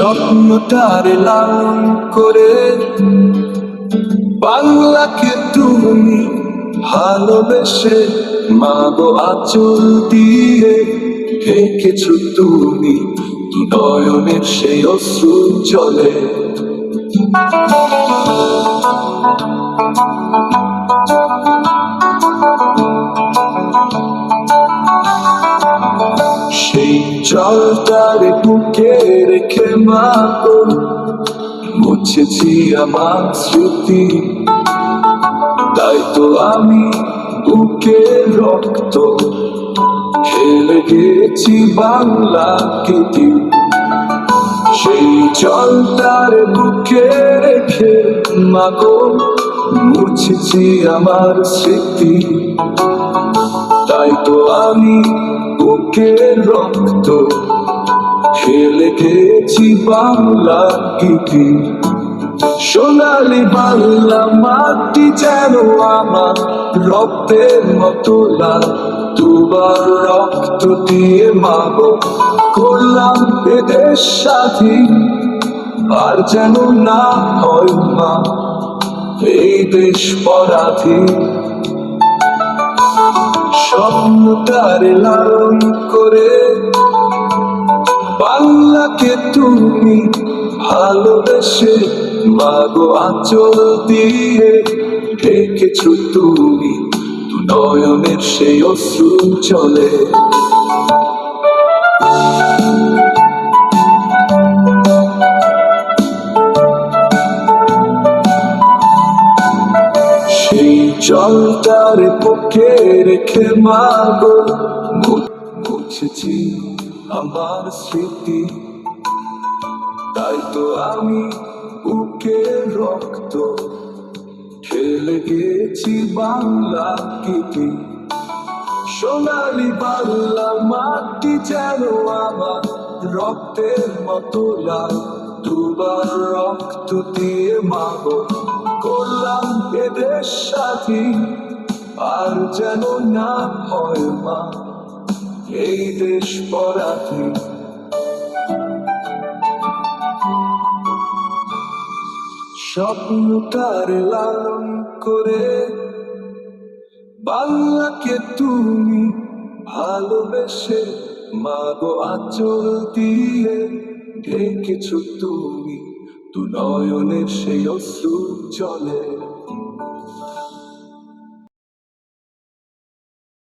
স্বপ্নটারে লালন করে বাংলাকে তুমি ভালোবেসে মাগো আঁচল দিয়ে ঢেকেছো তুমি নয়নের সেই অশ্রু জলে। সেই জলটারে বুকে রেখে মাগো মুছেছি আমার স্মৃতি, তাই তো আমি বুকে রক্ত ঢেলে গেছি বাংলা গীতি। সেই জলটারে বুকে রেখে মাগো মুছেছি আমার স্মৃতি, তাই তো আমি বুকে রক্ত ঢেলে গেছি বাংলা গীতি। সোনালি বাংলা মাটি যেন আমার রক্তের মতো লাল, দুবার রক্ত দিয়ে মাগো করলাম এদেশ স্বাধীন। আর যেন না হয় মা এই দেশ পরাধীন। স্বপ্নটারে লালন করে বাংলাকে তুমি ভালোবেসে মাগো আঁচল দিয়ে ঢেকেছো তুমি নয়নের সেই অশ্রু জলে। সেই জলটারে বুকে রেখে মাগো মুছেছি আমার স্মৃতি, তাই তো আমি বুকে রক্ত ঢেলে গেছি বাংলা গীতি। সোনালি বাংলা মাটি যেন আমার রক্তের মতো লাল, দুবার রক্ত দিয়ে মাগো করলাম এদেশ স্বাধীন। আর যেন না হয় মা এই দেশ পরাধীন। স্বপ্নটারে লালন করে বাংলাকে তুমি ভালোবেসে মাগো আঁচল দিয়ে ঢেকেছো তুমি নয়নের সেই অশ্রু জলে।